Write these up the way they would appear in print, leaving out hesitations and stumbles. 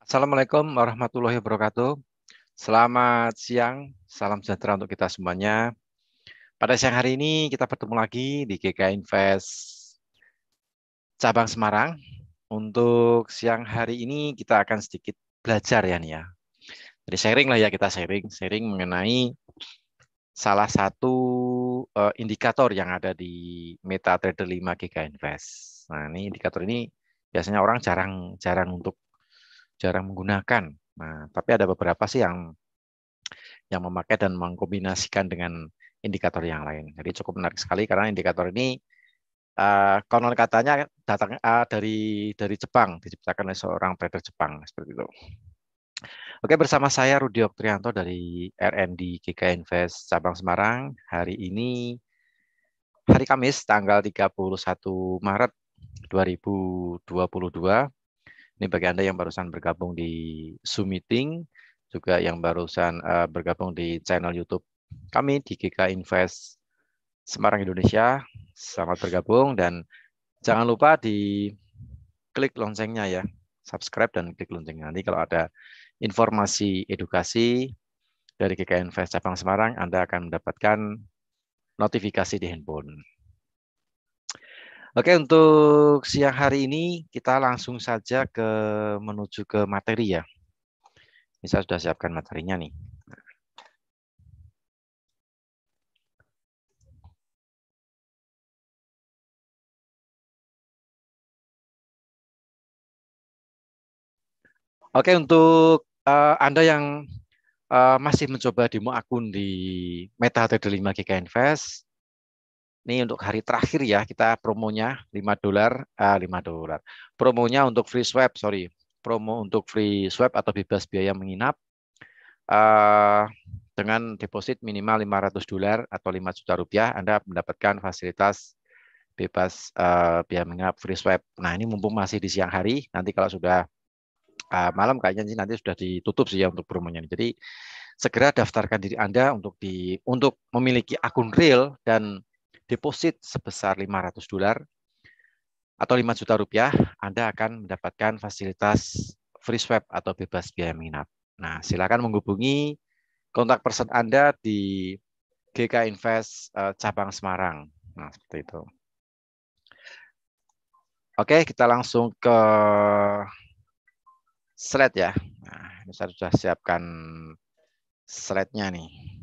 Assalamualaikum warahmatullahi wabarakatuh. Selamat siang, salam sejahtera untuk kita semuanya. Pada siang hari ini kita bertemu lagi di GK Invest Cabang Semarang. Untuk siang hari ini kita akan sedikit belajar ya nih ya. Jadi sharing lah ya, kita sharing mengenai salah satu indikator yang ada di MetaTrader 5 GK Invest. Nah, ini indikator ini biasanya orang jarang menggunakan. Nah, tapi ada beberapa sih yang memakai dan mengkombinasikan dengan indikator yang lain. Jadi cukup menarik sekali karena indikator ini konon katanya datang dari Jepang, diciptakan oleh seorang trader Jepang seperti itu. Oke, bersama saya Rudi Oktrianto dari RND GK Invest Cabang Semarang. Hari ini hari Kamis tanggal 31 Maret 2022. Ini bagi Anda yang barusan bergabung di Zoom meeting, juga yang barusan bergabung di channel YouTube kami di GK Invest Semarang Indonesia. Selamat bergabung dan jangan lupa di klik loncengnya ya, subscribe dan klik loncengnya. Nanti kalau ada informasi edukasi dari GK Invest Cabang Semarang, Anda akan mendapatkan notifikasi di handphone. Oke, untuk siang hari ini kita langsung saja menuju ke materi ya. Ini saya sudah siapkan materinya nih. Oke, untuk Anda yang masih mencoba demo akun di MetaTrader 5 GK Invest, ini untuk hari terakhir ya, kita promonya $5, $5. Promonya untuk free swap, promo untuk free swap atau bebas biaya menginap uh, dengan deposit minimal $500 atau 5 juta rupiah, Anda mendapatkan fasilitas bebas biaya menginap free swap. Nah, ini mumpung masih di siang hari, nanti kalau sudah malam kayaknya sih nanti sudah ditutup sih ya untuk promonya. Jadi segera daftarkan diri Anda untuk memiliki akun real dan deposit sebesar $500 atau 5 juta rupiah, Anda akan mendapatkan fasilitas free swap atau bebas biaya menginap. Nah, silakan menghubungi kontak person Anda di GK Invest Cabang Semarang. Nah, seperti itu. Oke, kita langsung ke slide ya. Nah, ini saya sudah siapkan slide-nya nih.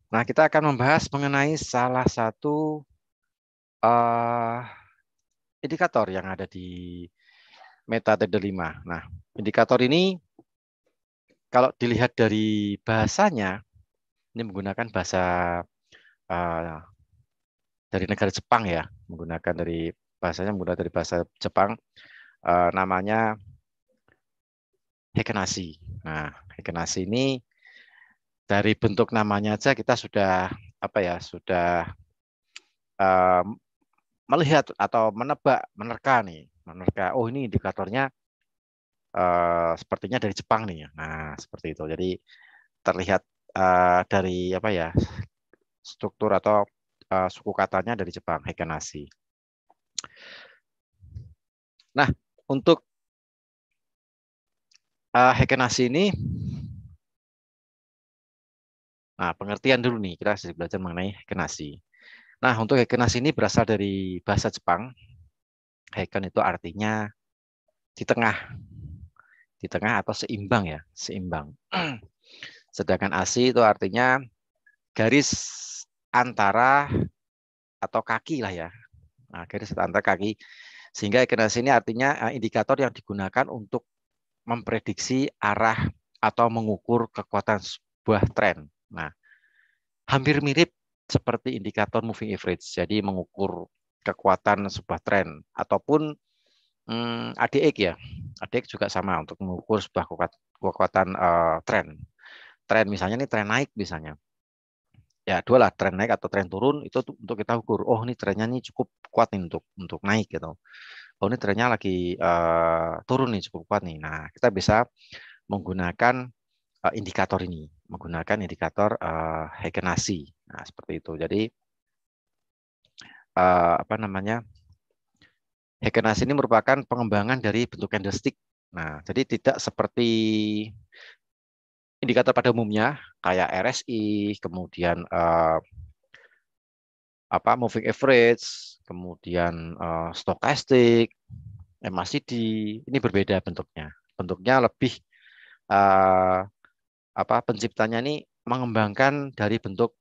Nah, kita akan membahas mengenai salah satu indikator yang ada di MetaTrader 5. Nah, indikator ini kalau dilihat dari bahasanya, ini menggunakan bahasa uh, dari negara Jepang ya, menggunakan dari bahasa Jepang, namanya Heikenhashi. Nah, Heikenhashi ini dari bentuk namanya aja kita sudah sudah uh, melihat atau menerka. Oh, ini indikatornya sepertinya dari Jepang nih. Nah, seperti itu. Jadi terlihat dari struktur atau suku katanya dari Jepang, Heikenhashi. Nah, untuk Heikenhashi ini, nah pengertian dulu nih, kita sedikit belajar mengenai Heikenhashi. Nah, untuk Heikenhashi ini berasal dari bahasa Jepang. Heiken itu artinya di tengah atau seimbang ya, seimbang. Sedangkan asi itu artinya garis antara atau kaki lah ya. Nah, garis antara kaki. Sehingga Heikenhashi ini artinya indikator yang digunakan untuk memprediksi arah atau mengukur kekuatan sebuah tren. Nah, hampir mirip seperti indikator moving average. Jadi mengukur kekuatan sebuah tren ataupun ADX ya. ADX juga sama untuk mengukur sebuah kekuatan tren. Tren misalnya ini tren naik misalnya. Ya, dua lah, tren naik atau tren turun itu untuk kita ukur. Oh, ini trennya ini cukup kuat nih untuk naik gitu. Oh, ini trennya lagi turun nih cukup kuat nih. Nah, kita bisa menggunakan indikator ini, menggunakan indikator Heikenhashi. Nah, seperti itu. Jadi apa namanya, Heiken-Ashi ini merupakan pengembangan dari bentuk candlestick. Nah, jadi tidak seperti indikator pada umumnya kayak RSI, kemudian apa moving average, kemudian stochastic, MACD. Ini berbeda bentuknya. Bentuknya lebih apa penciptanya ini mengembangkan dari bentuk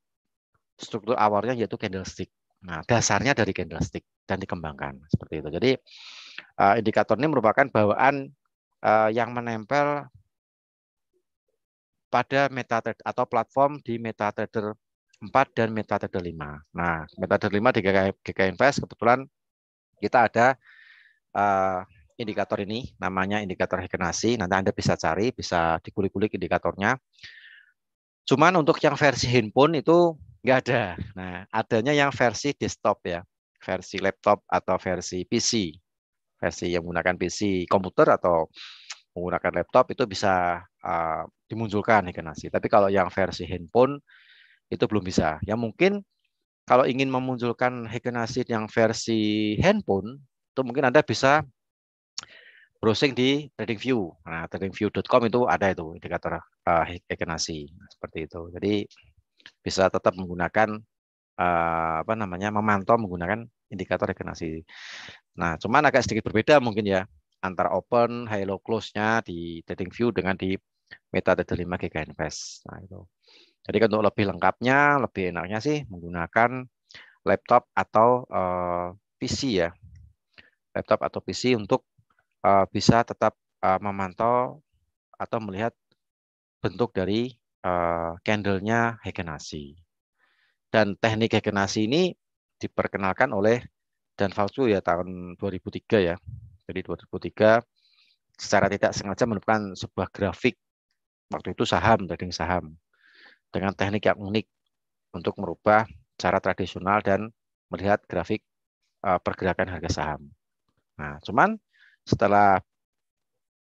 struktur awalnya yaitu candlestick. Nah, dasarnya dari candlestick dan dikembangkan seperti itu. Jadi indikator ini merupakan bawaan yang menempel pada MetaTrader atau platform di MetaTrader 4 dan MetaTrader 5. Nah, MetaTrader 5 di GK Invest kebetulan kita ada indikator ini, namanya indikator Heiken-Ashi. Nanti Anda bisa cari, bisa dikulik-kulik indikatornya. Cuman untuk yang versi handphone itu nggak ada. Nah, adanya yang versi desktop ya, versi laptop atau versi PC. Versi yang menggunakan PC komputer atau menggunakan laptop itu bisa dimunculkan Heiken-Ashi. Tapi kalau yang versi handphone itu belum bisa. Ya mungkin kalau ingin memunculkan Heiken-Ashi yang versi handphone, itu mungkin Anda bisa browsing di TradingView. Nah, tradingview.com itu ada itu indikator Heiken-Ashi. Nah, seperti itu. Jadi bisa tetap menggunakan apa namanya memantau menggunakan indikator Heiken-Ashi. Nah, cuman agak sedikit berbeda mungkin ya antara open, high low close-nya di TradingView dengan di MetaTrader 5 GK Invest. Nah, itu. Jadi untuk lebih lengkapnya, lebih enaknya sih menggunakan laptop atau PC ya. Laptop atau PC untuk bisa tetap memantau atau melihat bentuk dari candle-nya Heiken-Ashi. Dan teknik Heiken-Ashi ini diperkenalkan oleh Dan Fauci ya tahun 2003 ya. Jadi 2003 secara tidak sengaja menemukan sebuah grafik waktu itu trading saham dengan teknik yang unik untuk merubah cara tradisional dan melihat grafik pergerakan harga saham. Nah, cuman setelah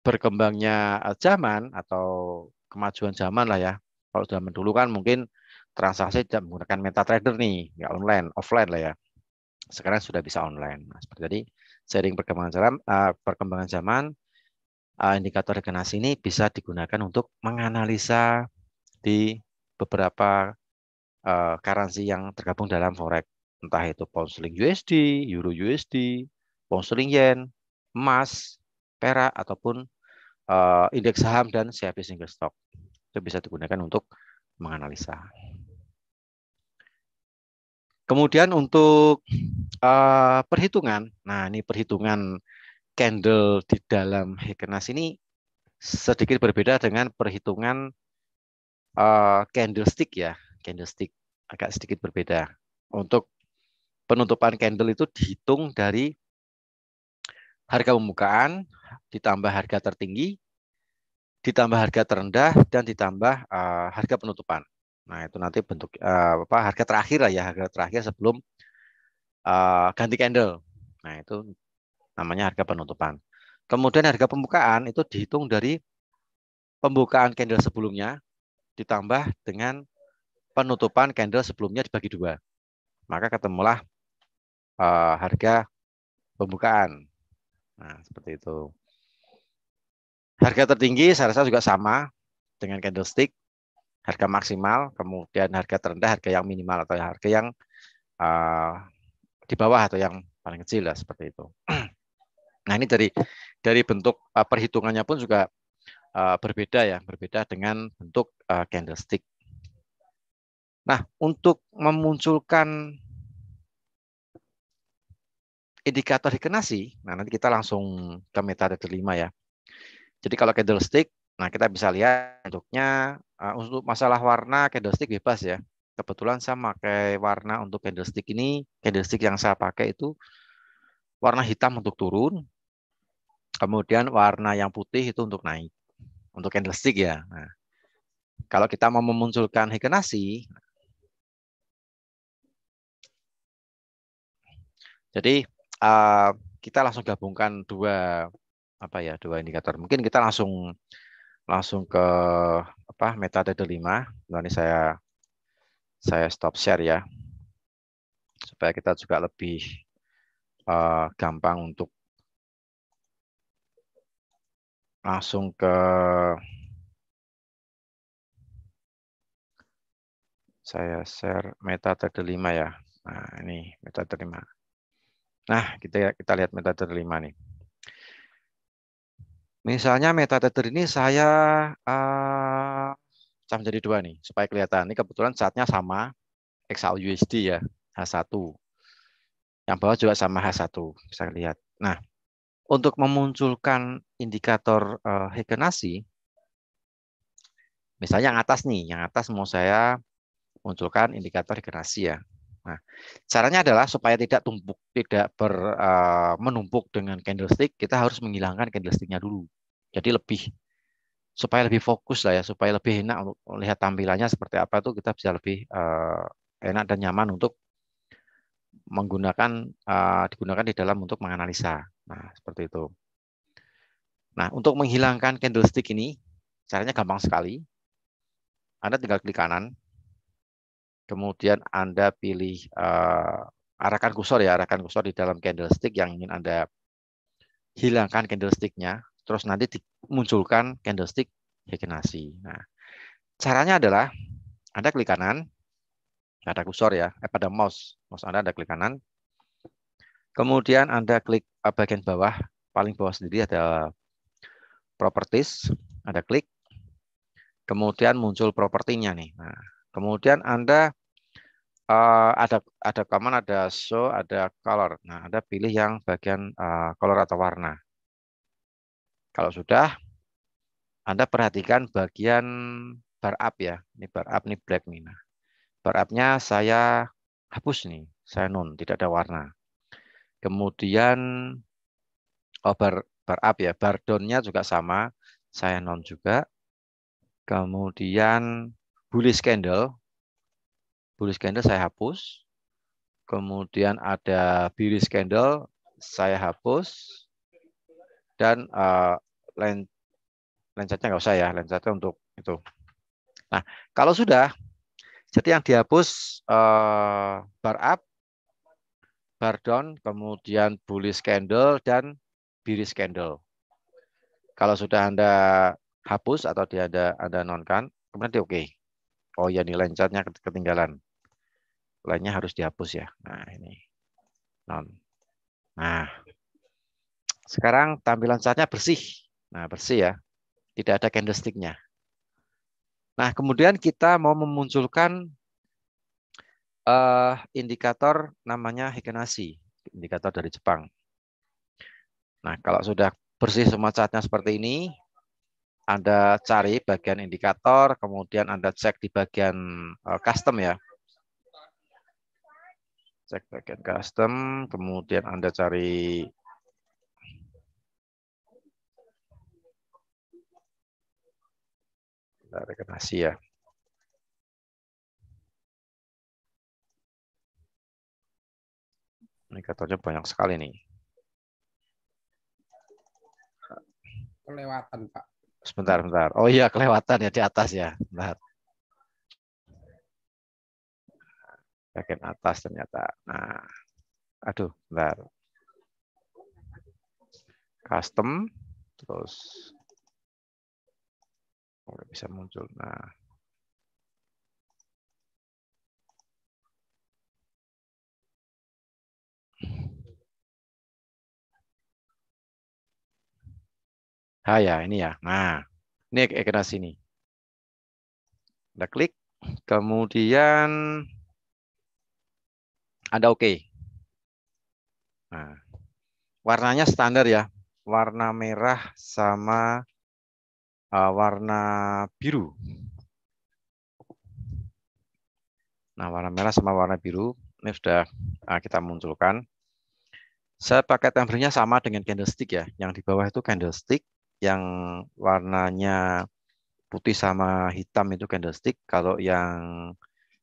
berkembangnya zaman atau kemajuan zaman lah ya. Kalau zaman dulu kan mungkin transaksi tidak menggunakan MetaTrader nih, nggak online, offline lah ya. Sekarang sudah bisa online. Nah, seperti tadi, seiring perkembangan zaman, indikator Heiken-Ashi ini bisa digunakan untuk menganalisa di beberapa currency yang tergabung dalam forex, entah itu pound sterling USD, euro USD, pound sterling yen, emas, perak ataupun indeks saham dan CFD single stock. Itu bisa digunakan untuk menganalisa. Kemudian untuk perhitungan, nah ini perhitungan candle di dalam Heiken-Ashi ini sedikit berbeda dengan perhitungan candlestick ya, candlestick agak sedikit berbeda. Untuk penutupan candle itu dihitung dari harga pembukaan ditambah harga tertinggi, ditambah harga terendah dan ditambah harga penutupan. Nah itu nanti bentuk harga terakhir lah ya, harga terakhir sebelum ganti candle. Nah itu namanya harga penutupan. Kemudian harga pembukaan itu dihitung dari pembukaan candle sebelumnya ditambah dengan penutupan candle sebelumnya dibagi dua. Maka ketemulah harga pembukaan. Nah, seperti itu. Harga tertinggi saya rasa juga sama dengan candlestick, harga maksimal, kemudian harga terendah, harga yang minimal atau harga yang di bawah atau yang paling kecil lah seperti itu. Nah, ini dari bentuk perhitungannya pun juga berbeda ya, berbeda dengan bentuk candlestick. Nah, untuk memunculkan indikator Heiken-Ashi, nah nanti kita langsung ke MetaTrader 5 ya. Jadi kalau candlestick, nah kita bisa lihat bentuknya untuk masalah warna candlestick bebas ya. Kebetulan saya pakai warna untuk candlestick ini, candlestick yang saya pakai itu warna hitam untuk turun, kemudian warna yang putih itu untuk naik, untuk candlestick ya. Nah, kalau kita mau memunculkan Heiken-Ashi, jadi kita langsung gabungkan dua indikator. Mungkin kita langsung ke MetaTrader 5. Nah, ini saya stop share ya supaya kita juga lebih gampang untuk langsung ke saya share metode 5 ya. Nah, ini metode 5. Nah, kita lihat metode 5 nih. Misalnya metode ini saya pecah menjadi 2 nih, supaya kelihatan. Ini kebetulan chartnya sama, XAUUSD ya, H1. Yang bawah juga sama H1, bisa lihat. Nah, untuk memunculkan indikator Heikenhashi, misalnya yang atas nih, yang atas mau saya munculkan indikator Heikenhashi ya. Nah, caranya adalah supaya tidak menumpuk dengan candlestick, kita harus menghilangkan candlesticknya dulu. Jadi supaya lebih fokus lah ya, supaya lebih enak untuk melihat tampilannya seperti apa tuh kita bisa lebih enak dan nyaman untuk digunakan di dalam untuk menganalisa. Nah, seperti itu. Nah, untuk menghilangkan candlestick ini, caranya gampang sekali. Anda tinggal klik kanan, kemudian Anda pilih arahkan kursor di dalam candlestick yang ingin Anda hilangkan candlesticknya, terus nanti dimunculkan candlestick Heikenhashi. Nah, caranya adalah Anda klik kanan, ada kursor ya, pada mouse Anda klik kanan, kemudian Anda klik bagian bawah, paling bawah sendiri ada properties, Anda klik, kemudian muncul propertinya nih. Nah, kemudian Anda ada command, ada show, ada color. Nah, Anda pilih yang bagian color atau warna. Kalau sudah, Anda perhatikan bagian bar up ya. Ini bar up, ini black nih. Nah, bar up-nya saya hapus nih, saya non, tidak ada warna. Kemudian bar up ya, bar down-nya juga sama, saya non juga. Kemudian bullish candle saya hapus. Kemudian ada bearish candle saya hapus. Dan lensanya nggak usah ya, lensanya untuk itu. Nah, kalau sudah, jadi yang dihapus bar up, bar down, kemudian bullish candle dan bearish candle. Kalau sudah Anda hapus atau Anda nonkan, kemudian di oke. Oh ya, nih lensanya ketinggalan. Lainnya harus dihapus ya. Nah, ini non. Nah, sekarang tampilan chartnya bersih. Nah, bersih ya. Tidak ada candlestick-nya. Nah, kemudian kita mau memunculkan indikator namanya Heikenhashi, indikator dari Jepang. Nah, kalau sudah bersih semua chartnya seperti ini, Anda cari bagian indikator, kemudian Anda cek di bagian custom ya. Cek bagian custom, kemudian Anda cari Heikenhashi ya. Indikatornya banyak sekali nih. Kelewatan, Pak. Sebentar. Oh iya, kelewatan ya di atas ya. Bentar. Bagian atas ternyata. Nah, aduh, bentar. Custom, terus bisa muncul. Nah, ya ini ya. Nah, ini Heikenhashi sini. Anda klik, kemudian Anda oke. Nah, warnanya standar ya, warna merah sama warna biru. Nah, warna merah sama warna biru ini sudah kita munculkan. Saya pakai template-nya sama dengan candlestick ya. Yang di bawah itu candlestick, yang warnanya putih sama hitam itu candlestick. Kalau yang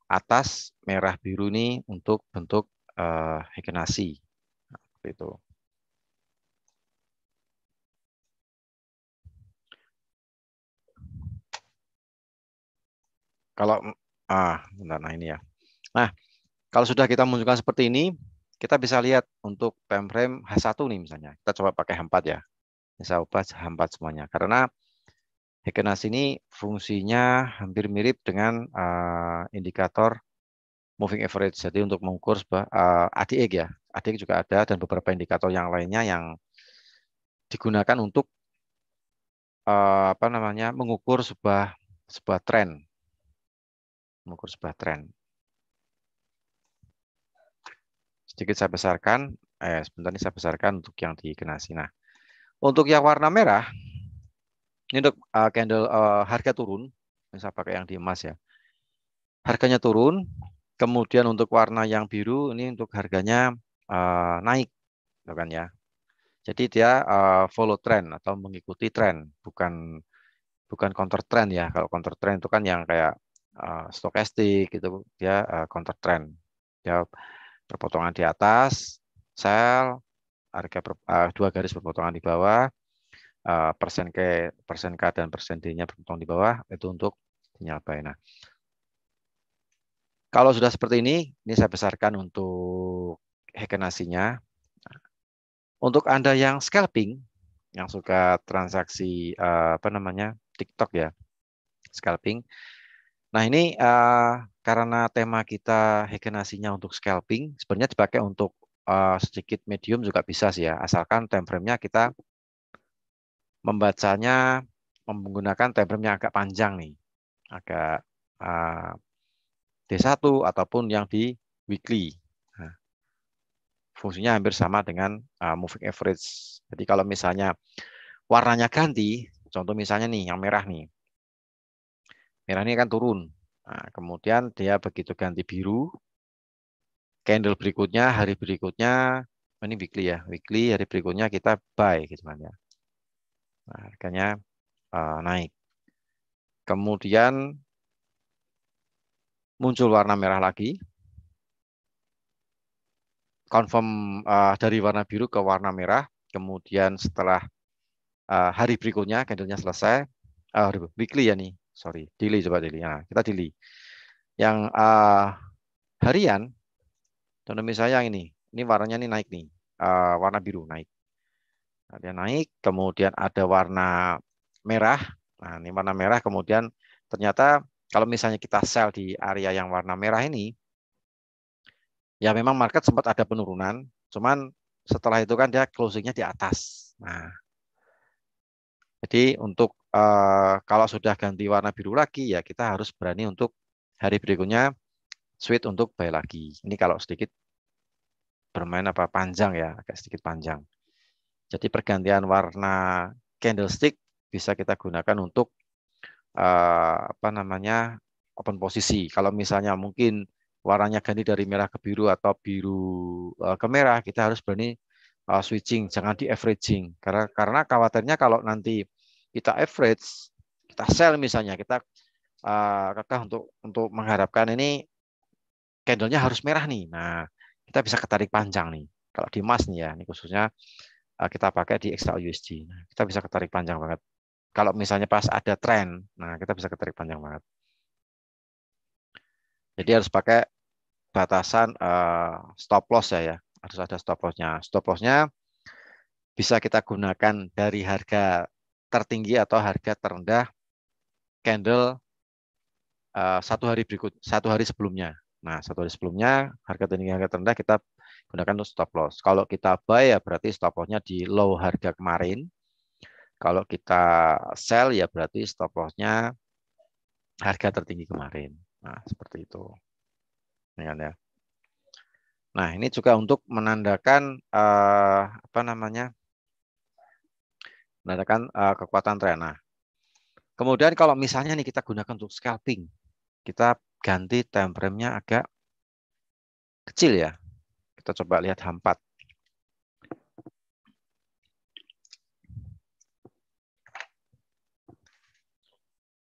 atas merah biru ini untuk bentuk Heikenhashi. Nah, seperti itu. Kalau bentar, nah ini ya. Nah, Kalau sudah kita munculkan seperti ini, kita bisa lihat untuk time frame H1 nih misalnya. Kita coba pakai H4 ya. Bisa ubah H4 semuanya. Karena Heiken-Ashi ini fungsinya hampir mirip dengan indikator moving average. Jadi untuk mengukur sebuah ADX ya. ADX juga ada dan beberapa indikator yang lainnya yang digunakan untuk mengukur sebuah tren. Mengukur sebuah tren. Sedikit saya besarkan, sebentar ini saya besarkan untuk yang di Heiken-Ashi. Nah, untuk yang warna merah, ini untuk candle harga turun. Ini saya pakai yang di emas ya. Harganya turun. Kemudian untuk warna yang biru ini untuk harganya naik, kan ya. Jadi dia follow trend atau mengikuti tren, bukan counter trend ya. Kalau counter trend itu kan yang kayak stokastik gitu, dia counter trend. Dia perpotongan di atas, sell, harga dua garis perpotongan di bawah, persen K dan persen D-nya berpotong di bawah itu untuk sinyal buy. Nah, kalau sudah seperti ini saya besarkan untuk Heiken-Ashi-nya. Untuk Anda yang scalping, yang suka transaksi TikTok ya, scalping. Nah, ini karena tema kita Heiken-Ashi-nya untuk scalping, sebenarnya dipakai untuk sedikit medium juga bisa sih ya, asalkan time frame-nya kita membacanya menggunakan time frame yang agak panjang nih, agak D1 ataupun yang di weekly. Nah, fungsinya hampir sama dengan moving average. Jadi kalau misalnya warnanya ganti, contoh misalnya nih yang merah nih. Merah ini kan turun. Nah, kemudian dia begitu ganti biru, candle berikutnya, hari berikutnya, ini weekly ya, weekly hari berikutnya kita buy gitu kan ya. Nah, harganya naik. Kemudian muncul warna merah lagi, confirm dari warna biru ke warna merah. Kemudian setelah hari berikutnya candlenya selesai, weekly ya nih, sorry, daily coba daily. Nah, kita daily. Yang harian, contoh misalnya yang ini warnanya nih naik nih, warna biru naik. Nah, dia naik, kemudian ada warna merah. Nah, ini warna merah, kemudian ternyata kalau misalnya kita sell di area yang warna merah ini, ya memang market sempat ada penurunan, cuman setelah itu kan dia closingnya di atas. Nah, jadi untuk kalau sudah ganti warna biru lagi, ya kita harus berani untuk hari berikutnya switch untuk buy lagi. Ini kalau sedikit bermain panjang ya, agak sedikit panjang. Jadi pergantian warna candlestick bisa kita gunakan untuk open posisi. Kalau misalnya mungkin warnanya ganti dari merah ke biru atau biru ke merah, kita harus berani switching, jangan di averaging. Karena khawatirnya kalau nanti kita average, kita sell misalnya, kita kekeh untuk mengharapkan ini candlenya harus merah nih. Nah, kita bisa ketarik panjang nih. Kalau di emas nih ya, ini khususnya kita pakai di XAUUSD. Nah, kita bisa ketarik panjang banget. Kalau misalnya pas ada tren, nah kita bisa ketarik panjang banget. Jadi harus pakai batasan stop loss ya. Harus ada stop loss-nya. Stop loss-nya bisa kita gunakan dari harga tertinggi atau harga terendah candle satu hari sebelumnya. Nah, satu hari sebelumnya harga tinggi harga terendah kita gunakan untuk stop loss. Kalau kita buy ya berarti stop loss-nya di low harga kemarin. Kalau kita sell ya berarti stop loss-nya harga tertinggi kemarin. Nah, seperti itu. Ya. Nah, ini juga untuk menandakan kekuatan tren. Nah, kemudian kalau misalnya nih kita gunakan untuk scalping, kita ganti time frame-nya agak kecil ya. Kita coba lihat H4.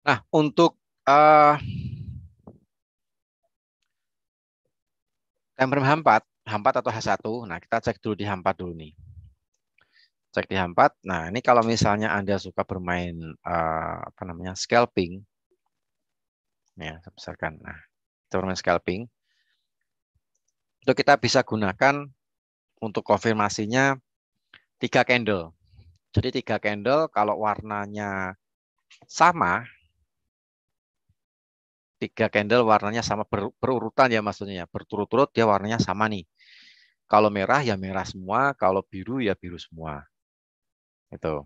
Nah, untuk time frame H4 atau H1, nah kita cek dulu di H4 dulu nih. Cek di H4. Nah, ini kalau misalnya Anda suka bermain scalping, ya, saya besarkan. Nah, kita bermain scalping. Itu kita bisa gunakan untuk konfirmasinya 3 candle. Jadi 3 candle kalau warnanya sama, 3 candle warnanya sama berurutan ya maksudnya, berturut-turut dia warnanya sama nih. Kalau merah ya merah semua, kalau biru ya biru semua. Itu.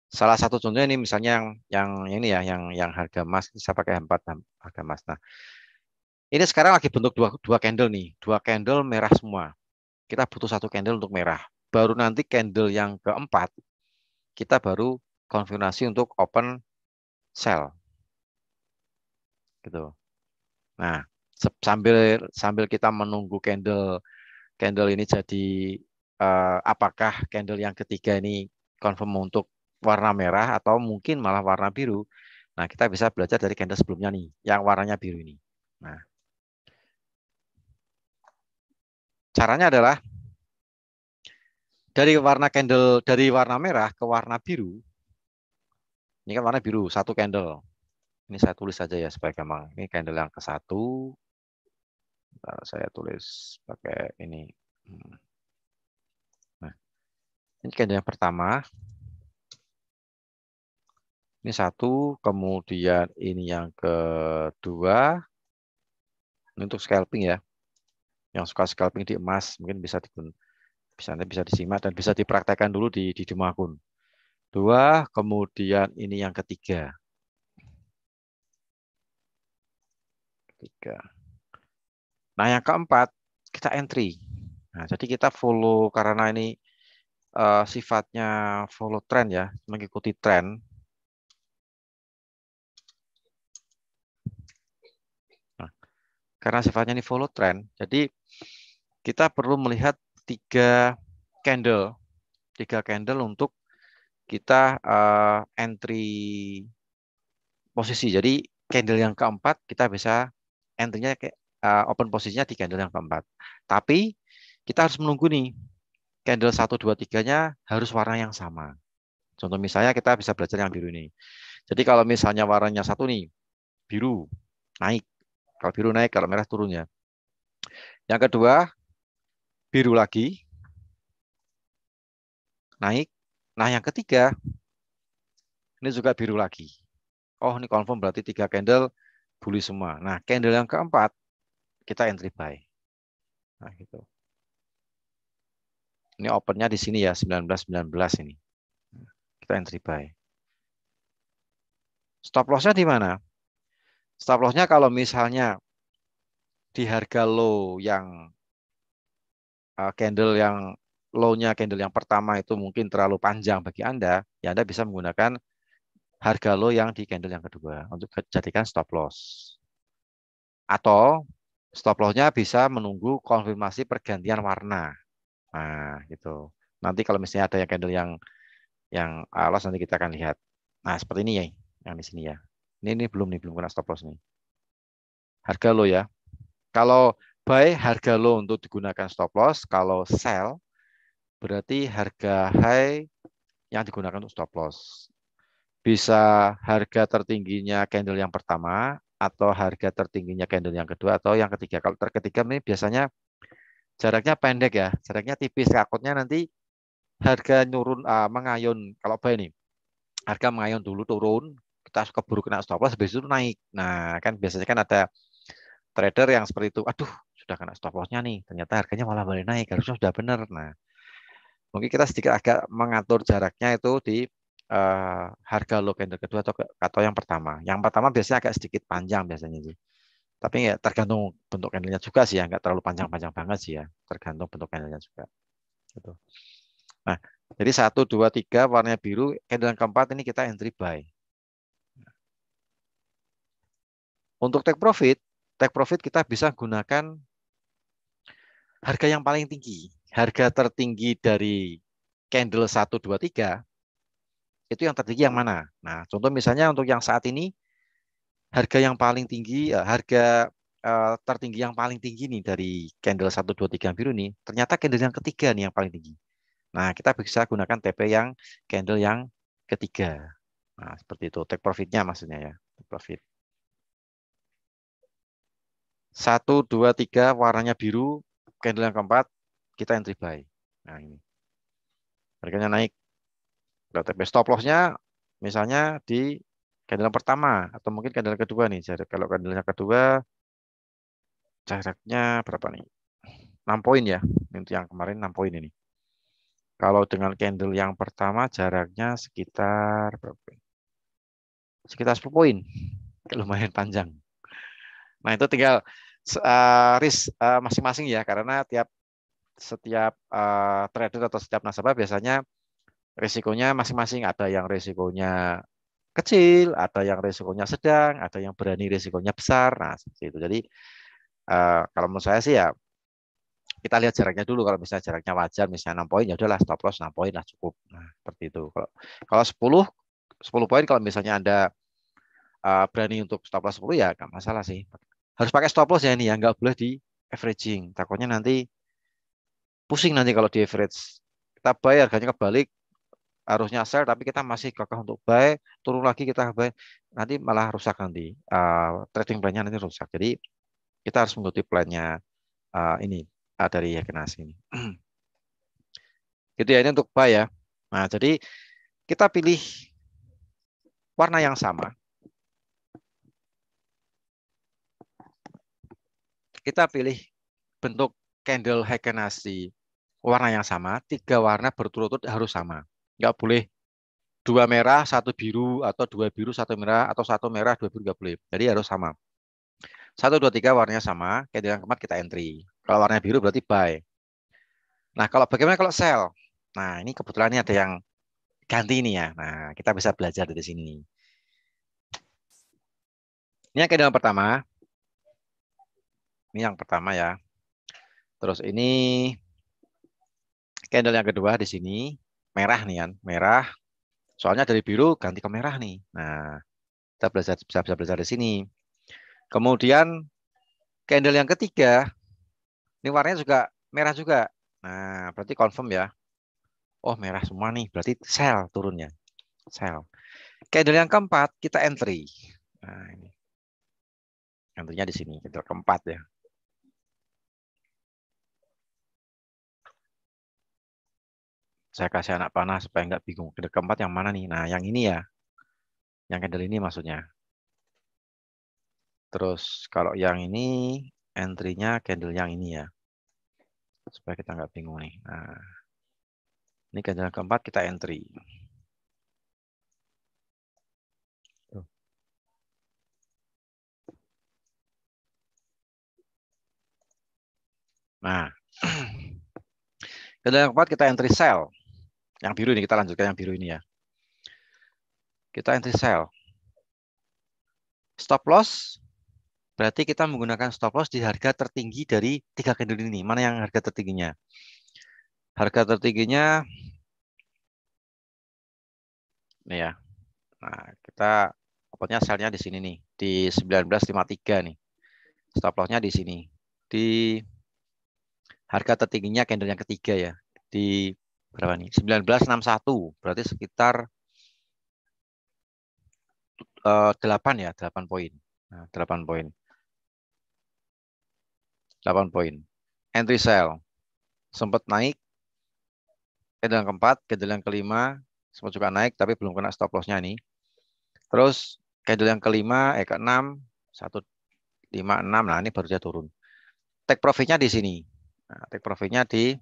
Salah satu contohnya ini misalnya yang ini ya, yang harga emas saya pakai 4 harga emas. Nah, ini sekarang lagi bentuk dua candle nih, 2 candle merah semua. Kita butuh 1 candle untuk merah. Baru nanti candle yang keempat kita baru konfirmasi untuk open sell gitu. Nah, sambil sambil kita menunggu candle candle ini jadi apakah candle yang ketiga ini confirm untuk warna merah atau mungkin malah warna biru. Nah, kita bisa belajar dari candle sebelumnya nih, yang warnanya biru ini. Nah, caranya adalah dari warna merah ke warna biru. Ini kan warna biru, 1 candle. Ini saya tulis saja ya supaya gampang. Ini candle yang ke-1. Saya tulis pakai ini. Nah, ini candle yang pertama. Ini 1, kemudian ini yang kedua. Ini untuk scalping ya. Yang suka scalping di emas mungkin bisa disimak dan bisa dipraktekkan dulu di demo akun. 2, kemudian ini yang ketiga. 3. Nah, yang keempat kita entry. Nah, jadi kita follow karena ini sifatnya follow trend ya, mengikuti tren. Nah, karena sifatnya ini follow trend, jadi kita perlu melihat 3 candle, 3 candle untuk kita entry posisi. Jadi candle yang keempat kita bisa entry-nya open posisinya di candle yang keempat. Tapi kita harus menunggu nih candle 1, 2, 3-nya harus warna yang sama. Contoh misalnya kita bisa belajar yang biru ini. Jadi kalau misalnya warnanya 1 nih, biru, naik. Kalau biru naik, kalau merah turun ya. Yang kedua, biru lagi, naik. Nah, yang ketiga, ini juga biru lagi. Oh, ini confirm berarti 3 candle bullish semua. Nah, candle yang keempat, kita entry buy. Nah, gitu. Ini opennya di sini ya, 19.19 ini. Kita entry buy. Stop loss-nya di mana? Stop loss-nya kalau misalnya di harga low yang candle yang low-nya candle yang pertama itu mungkin terlalu panjang bagi Anda, ya Anda bisa menggunakan harga low yang di candle yang kedua untuk jadikan stop loss. Atau stop loss-nya bisa menunggu konfirmasi pergantian warna. Nah, gitu. Nanti kalau misalnya ada yang candle yang loss nanti kita akan lihat. Nah, seperti ini ya, yang di sini ya. Ini belum kena stop loss nih. Harga low ya. Kalau buy harga low untuk digunakan stop loss, kalau sell berarti harga high yang digunakan untuk stop loss. Bisa harga tertingginya candle yang pertama atau harga tertingginya candle yang kedua atau yang ketiga. Kalau terketiga ini biasanya jaraknya pendek ya, jaraknya tipis. Takutnya nanti harga nurun mengayun. Kalau buy nih, harga mengayun dulu turun, kita keburu kena stop loss, habis itu naik. Nah, kan biasanya kan ada trader yang seperti itu. Aduh, sudah kena stop loss-nya nih. Ternyata harganya malah balik naik. Harusnya sudah benar. Nah, mungkin kita sedikit agak mengatur jaraknya itu di harga low candle kedua atau yang pertama. Yang pertama biasanya agak sedikit panjang biasanya sih. Tapi ya tergantung bentuk candlenya juga sih ya, nggak terlalu panjang-panjang banget sih ya. Tergantung bentuk candlenya juga. Gitu. Nah, jadi 1, 2, 3 warnanya biru, candle yang keempat ini kita entry buy. Untuk take profit kita bisa gunakan harga yang paling tinggi. Harga tertinggi dari candle 1, 2, 3 itu yang tertinggi yang mana? Nah, contoh misalnya untuk yang saat ini harga yang paling tinggi, harga tertinggi yang paling tinggi nih dari candle 1, 2, 3 yang biru nih, ternyata candle yang ketiga nih yang paling tinggi. Nah, kita bisa gunakan TP yang candle yang ketiga. Nah, seperti itu. Take profit-nya maksudnya ya. Take profit. 1, 2, 3 warnanya biru, candle yang keempat kita entry buy. Nah ini harganya naik. TP stop lossnya misalnya di candle yang pertama atau mungkin candle yang kedua nih. Jadi kalau candle yang kedua jaraknya berapa nih? 6 poin ya. Untuk yang kemarin 6 poin ini. Kalau dengan candle yang pertama jaraknya sekitar berapa? Sekitar 10 poin. Lumayan panjang. Nah, itu tinggal risk masing-masing ya karena setiap trader atau setiap nasabah biasanya risikonya masing-masing. Ada yang risikonya kecil, ada yang risikonya sedang, ada yang berani risikonya besar. Nah, seperti itu. Jadi kalau menurut saya sih ya kita lihat jaraknya dulu. Kalau misalnya jaraknya wajar, misalnya 6 poin, ya udahlah stop loss 6 poin lah cukup. Nah, seperti itu. Kalau 10 poin kalau misalnya Anda berani untuk stop loss 10 ya nggak masalah sih. Harus pakai stop loss ya ini ya, nggak boleh di averaging. Takutnya nanti pusing nanti kalau di average. Kita buy harganya kebalik, harusnya sell tapi kita masih gagah untuk buy, turun lagi kita buy, nanti malah rusak nanti. Trading plan-nya nanti rusak. Jadi kita harus mengikuti plan-nya ini dari Hekenas ini. Gitu ya, ini untuk buy ya. Nah, jadi kita pilih warna yang sama. Kita pilih bentuk candle Heikenasi warna yang sama, 3 warna berturut-turut harus sama. Nggak boleh 2 merah, 1 biru, atau 2 biru, 1 merah, atau 1 merah, 2 biru, nggak boleh. Jadi harus sama. 1, 2, 3 warnanya sama, candle yang keempat kita entry. Kalau warna biru berarti buy. Nah, kalau bagaimana kalau sell? Nah, ini kebetulan ini ada yang ganti ini ya. Nah, kita bisa belajar dari sini. Ini yang candle yang pertama. Ini yang pertama ya. Terus ini candle yang kedua di sini. Merah nih kan, merah. Soalnya dari biru ganti ke merah nih. Nah, kita bisa belajar di sini. Kemudian candle yang ketiga, ini warnanya juga merah juga. Nah, berarti confirm ya. Oh, merah semua nih, berarti sell turunnya. Sell. Candle yang keempat, kita entry. Nah, ini. Entry-nya di sini, candle keempat ya. Saya kasih anak panah supaya nggak bingung. Candle keempat yang mana nih? Nah, yang ini ya. Yang candle ini maksudnya. Terus kalau yang ini, entry-nya candle yang ini ya. Supaya kita nggak bingung nih. Nah, ini candle keempat kita entry. Nah, candle yang keempat kita entry sell. Yang biru ini kita lanjutkan yang biru ini ya. Kita entry sell. Stop loss berarti kita menggunakan stop loss di harga tertinggi dari 3 candle ini. Mana yang harga tertingginya? Harga tertingginya nih ya. Nah, kita pokoknya sell-nya di sini nih, di 19.53 nih. Stop loss-nya di sini. Di harga tertingginya candle yang ketiga ya. Di berapa nih? 19.61. Berarti sekitar 8 ya, 8 poin. Nah, 8 poin. 8 poin. Entry sell. Sempat naik. Candle yang keempat, candle yang kelima. Sempat juga naik, tapi belum kena stop loss-nya nih. Terus candle yang kelima, keenam, 156. Nah, ini baru dia turun. Take profit-nya di sini. Nah, take profit-nya di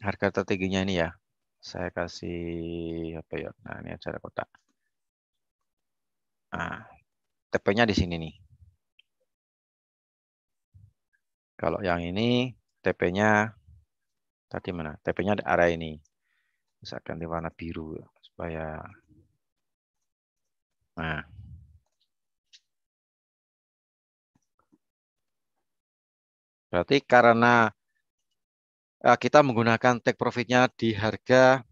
harga tertingginya ini ya. Saya kasih apa ya? Nah, ini ada kotak. Nah, TP-nya di sini nih. Kalau yang ini TP-nya tadi mana? TP-nya di area ini. Bisa ganti warna biru supaya nah, berarti karena kita menggunakan take profit-nya di harga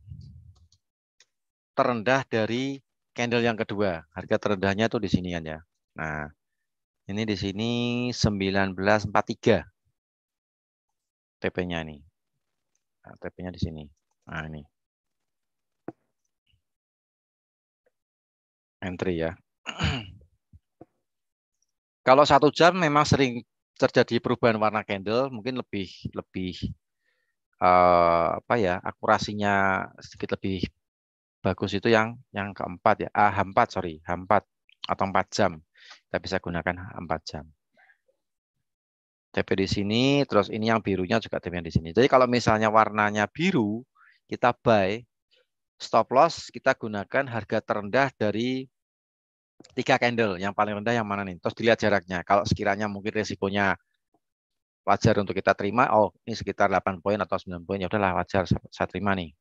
terendah dari candle yang kedua. Harga terendahnya tuh di sini ya. Nah, ini di sini 19.43 TP-nya nih. Nah, TP-nya di sini. Nah, ini. Entry ya. Kalau 1 jam memang sering terjadi perubahan warna candle, mungkin lebih lebih apa ya, akurasinya sedikit lebih bagus itu yang keempat ya, H4 sorry, H4 atau 4 jam. Kita bisa gunakan 4 jam. TP di sini, terus ini yang birunya juga TP di sini. Jadi kalau misalnya warnanya biru, kita buy, stop loss kita gunakan harga terendah dari 3 candle. Yang paling rendah yang mana nih? Terus dilihat jaraknya. Kalau sekiranya mungkin resikonya wajar untuk kita terima, oh ini sekitar 8 poin atau 9 poin, ya udahlah wajar saya terima nih.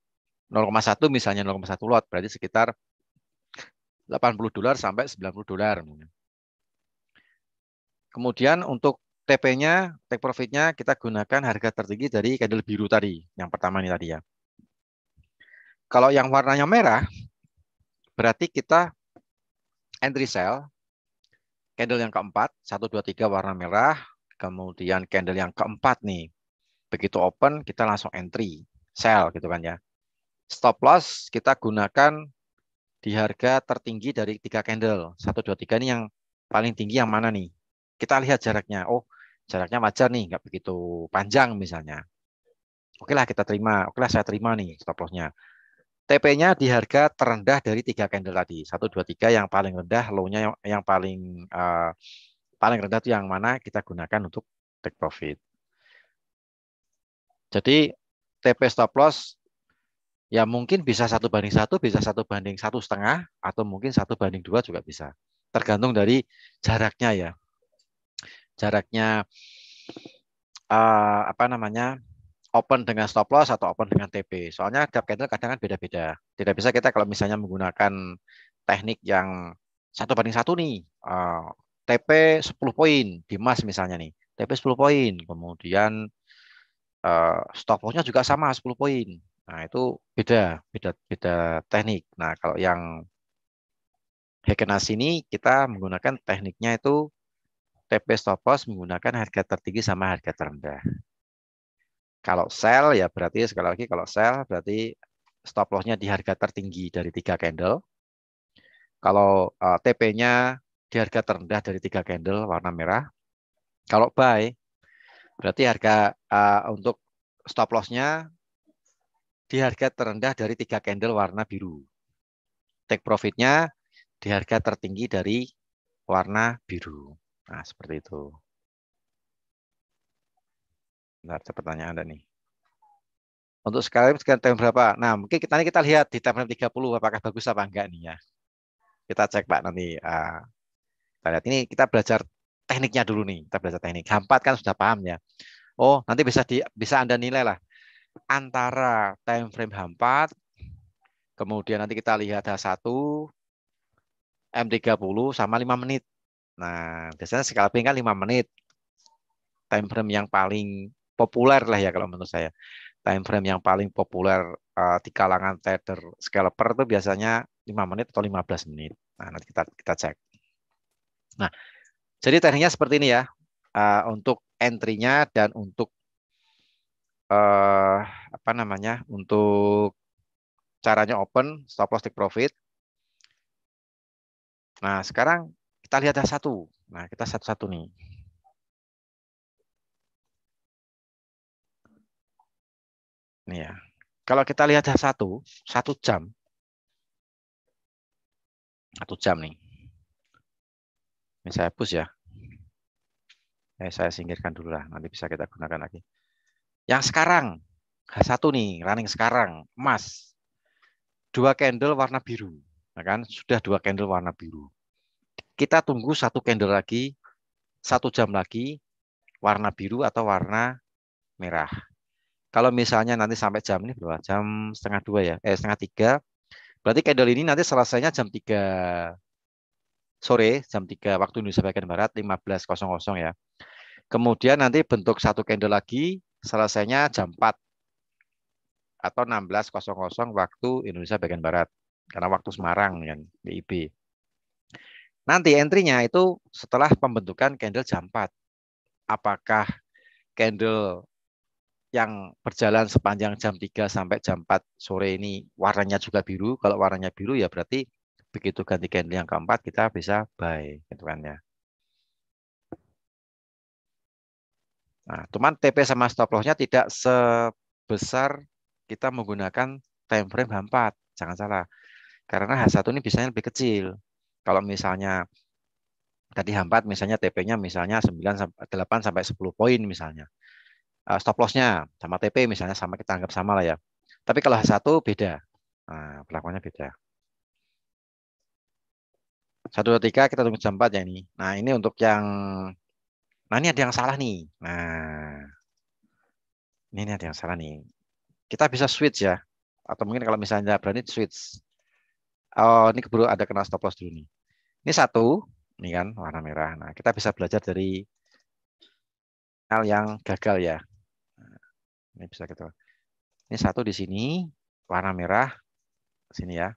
0,1 misalnya 0,1 lot, berarti sekitar $80 sampai $90. Kemudian untuk TP-nya, take profit-nya kita gunakan harga tertinggi dari candle biru tadi, yang pertama ini tadi ya. Kalau yang warnanya merah, berarti kita entry sell, candle yang keempat, 1, 2, 3 warna merah, kemudian candle yang keempat nih, begitu open kita langsung entry, sell gitu kan ya. Stop loss kita gunakan di harga tertinggi dari 3 candle, 1, 2, 3 ini yang paling tinggi yang mana nih? Kita lihat jaraknya, oh jaraknya wajar nih, nggak begitu panjang misalnya. Oke lah kita terima, oke lah saya terima nih stop loss-nya. TP-nya di harga terendah dari 3 candle tadi. 1, 2, 3 yang paling rendah, low-nya yang paling rendah itu yang mana kita gunakan untuk take profit. Jadi TP stop loss ya mungkin bisa 1:1, bisa 1:1,5, atau mungkin 1:2 juga bisa. Tergantung dari jaraknya ya. Jaraknya apa namanya, open dengan stop loss atau open dengan TP. Soalnya tiap candle kadang kan beda-beda. Tidak bisa kita kalau misalnya menggunakan teknik yang 1:1 nih, TP 10 poin di emas misalnya nih, TP 10 poin, kemudian stop loss-nya juga sama 10 poin. Nah, itu beda, beda, beda teknik. Nah, kalau yang Hekenas ini kita menggunakan tekniknya itu TP stop loss menggunakan harga tertinggi sama harga terendah. Kalau sell ya berarti sekali lagi kalau sell berarti stop loss-nya di harga tertinggi dari 3 candle. Kalau TP-nya di harga terendah dari 3 candle warna merah. Kalau buy berarti harga untuk stop loss-nya di harga terendah dari 3 candle warna biru. Take profit-nya di harga tertinggi dari warna biru. Nah, seperti itu. Bentar, pertanyaan Anda nih. Untuk sekarang time berapa? Nah, mungkin kita lihat di time 30 apakah bagus apa enggak nih ya. Kita cek Pak nanti. Kita lihat ini, kita belajar tekniknya dulu nih. Kita belajar teknik. H4 kan sudah paham ya. Oh, nanti bisa Anda nilai lah antara time frame H4, kemudian nanti kita lihat H1, M30 sama 5 menit. Nah, biasanya scalping kan 5 menit. Time frame yang paling populer lah ya kalau menurut saya. Time frame yang paling populer di kalangan trader scalper itu biasanya 5 menit atau 15 menit. Nah, nanti kita cek. Nah, jadi tekniknya seperti ini ya. Untuk entry-nya dan untuk apa namanya? Untuk caranya open, stop loss take profit. Nah, sekarang kita lihat satu. Nah, kita satu-satu nih. Nih ya. Kalau kita lihat satu jam. 1 jam nih. Ini saya hapus ya. Saya singkirkan dulu lah. Nanti bisa kita gunakan lagi. Yang sekarang. H1 nih. Running sekarang. Emas. 2 candle warna biru. Nah kan? Sudah 2 candle warna biru. Kita tunggu 1 candle lagi. 1 jam lagi. Warna biru atau warna merah. Kalau misalnya nanti sampai jam ini berapa? Jam setengah 2 ya. Setengah 3. Berarti candle ini nanti selesainya jam 3 sore, jam 3 waktu Indonesia bagian Barat, 15.00 ya. Kemudian nanti bentuk 1 candle lagi, selesainya jam 4 atau 16.00 waktu Indonesia bagian Barat. Karena waktu Semarang kan, BIB. Nanti entry-nya itu setelah pembentukan candle jam 4. Apakah candle yang berjalan sepanjang jam 3 sampai jam 4 sore ini warnanya juga biru? Kalau warnanya biru ya berarti begitu ganti candle yang keempat kita bisa buy gitu kan ya. Nah, cuman TP sama stop loss-nya tidak sebesar kita menggunakan time frame H4. Jangan salah. Karena H1 ini biasanya lebih kecil. Kalau misalnya tadi H4 misalnya TP-nya misalnya 9 8 sampai 10 poin misalnya. Stop loss-nya sama TP misalnya sama, kita anggap sama lah ya. Tapi kalau H1 beda. Nah, perlakuannya beda. 1 2 3 kita tunggu jam 4 ya ini. Nah, ini untuk yang ini ada yang salah nih. Nah, ini ada yang salah nih. Kita bisa switch ya. Atau mungkin kalau misalnya berani switch. Oh, ini keburu ada kena stop loss dulu nih. Ini satu, ini kan warna merah. Nah, kita bisa belajar dari hal yang gagal ya. Nah, ini bisa gitu. Ini satu di sini, warna merah, sini ya.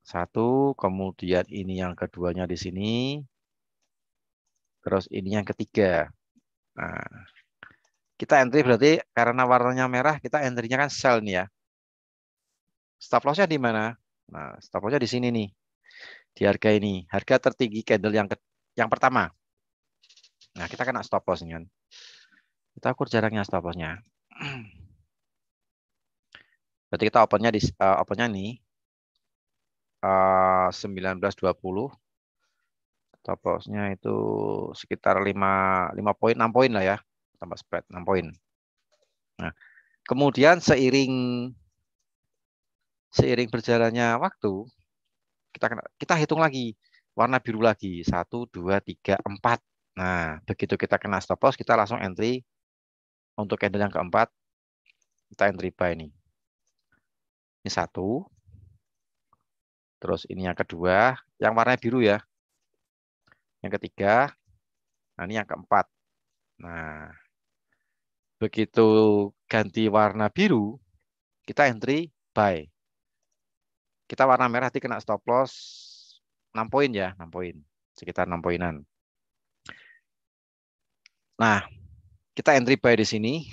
Satu, kemudian ini yang keduanya di sini, terus ini yang ketiga. Nah, kita entry berarti karena warnanya merah, kita entry-nya kan sell nih ya. Stop loss-nya di mana? Nah, stop loss-nya di sini nih. Di harga ini, harga tertinggi candle yang pertama. Nah, kita kena stop loss kan. Kita ukur jaraknya stop loss-nya. Berarti kita opennya nih 19.20. Stop loss-nya itu sekitar 5 poin, 6 poin lah ya. Tambah spread 6 poin. Nah, kemudian seiring berjalannya waktu, kita hitung lagi warna biru lagi. 1, 2, 3, 4. Nah, begitu kita kena stop loss, kita langsung entry untuk candle yang keempat. Kita entry buy nih. Ini satu. Terus ini yang kedua, yang warna biru ya. Yang ketiga, nah ini yang keempat. Nah, begitu ganti warna biru, kita entry buy. Kita warna merah nanti kena stop loss 6 poin ya, 6 poin. Sekitar 6 poinan. Nah, kita entry buy di sini.